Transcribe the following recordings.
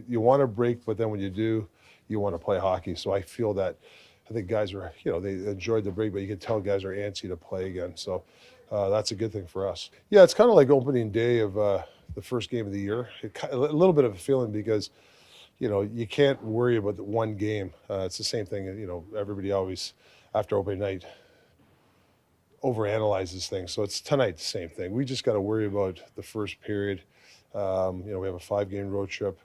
You want to break, but then when you do, you want to play hockey. So I feel that I think guys are, they enjoyed the break, but you can tell guys are antsy to play again. So that's a good thing for us. Yeah, it's kind of like opening day of the first game of the year. A little bit of a feeling because, you can't worry about the one game. It's the same thing, everybody always, after opening night, overanalyzes things. So it's tonight the same thing. We just got to worry about the first period. We have a 5-game road trip.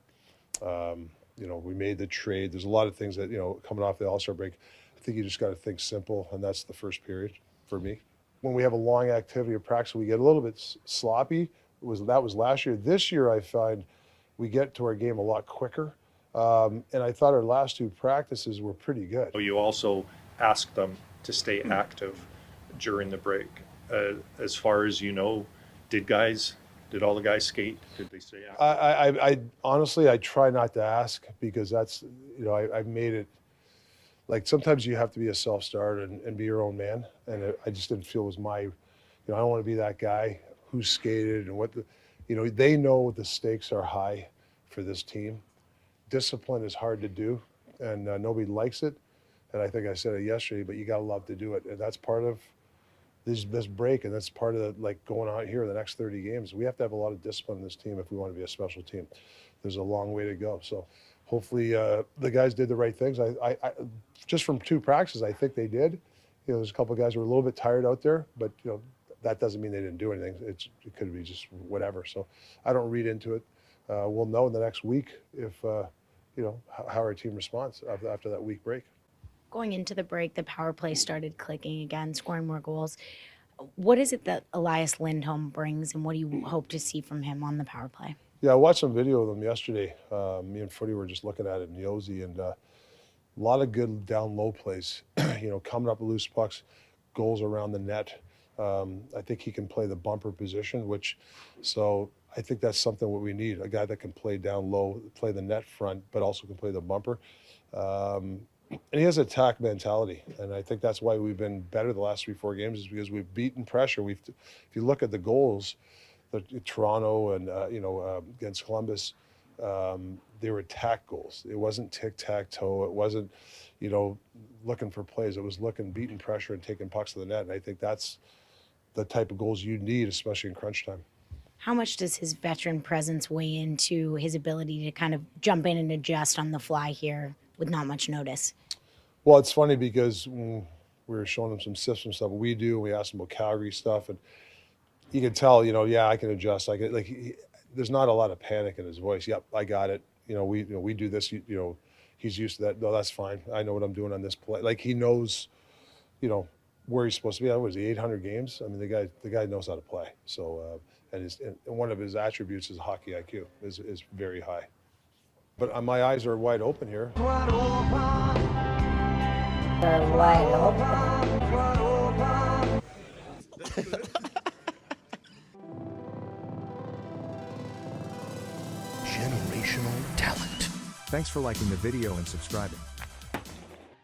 We made the trade. There's a lot of things that, coming off the All-Star break, I think you just got to think simple, and that's the first period for me. When we have a long activity of practice, we get a little bit sloppy. That was last year. This year, I find we get to our game a lot quicker. And I thought our last 2 practices were pretty good. You also ask them to stay active during the break. As far as you know, did all the guys skate? Did they stay active? I honestly, I try not to ask because that's, I've made it, like sometimes you have to be a self-starter and be your own man. And I just didn't feel it was I don't want to be that guy who skated and they know the stakes are high for this team. Discipline is hard to do and nobody likes it. And I think I said it yesterday, but you got to love to do it. And that's part of this break, and that's part of going out here the next 30 games. We have to have a lot of discipline in this team if we want to be a special team. There's a long way to go. So hopefully the guys did the right things. I just from 2 practices, I think they did. There's a couple of guys who were a little bit tired out there, but that doesn't mean they didn't do anything. It could be just whatever. So I don't read into it. We'll know in the next week if how our team responds after that week break. Going into the break, the power play started clicking again, scoring more goals. What is it that Elias Lindholm brings, and what do you hope to see from him on the power play? Yeah, I watched some video of them yesterday. Me and Footy were just looking at it in Yosi, and a lot of good down low plays. Coming up with loose pucks, goals around the net. I think he can play the bumper position, so I think that's something what we need. A guy that can play down low, play the net front, but also can play the bumper. And he has an attack mentality, and I think that's why we've been better the last 3-4 games is because we've beaten pressure. If you look at the goals, Toronto and against Columbus, they were attack goals. It wasn't tic-tac-toe. It wasn't looking for plays. It was beating pressure and taking pucks to the net. And I think that's the type of goals you need, especially in crunch time. How much does his veteran presence weigh into his ability to kind of jump in and adjust on the fly here with not much notice? Well, it's funny because we were showing him some system stuff we do. We asked him about Calgary stuff, and you can tell, I can adjust. There's not a lot of panic in his voice. Yep, I got it. We do this. He's used to that. No, that's fine. I know what I'm doing on this play. He knows, where he's supposed to be. Was he 800 games? I mean, the guy knows how to play. So, and one of his attributes is hockey IQ is very high. But my eyes are wide open here. Wide open. Generational talent. Thanks for liking the video and subscribing.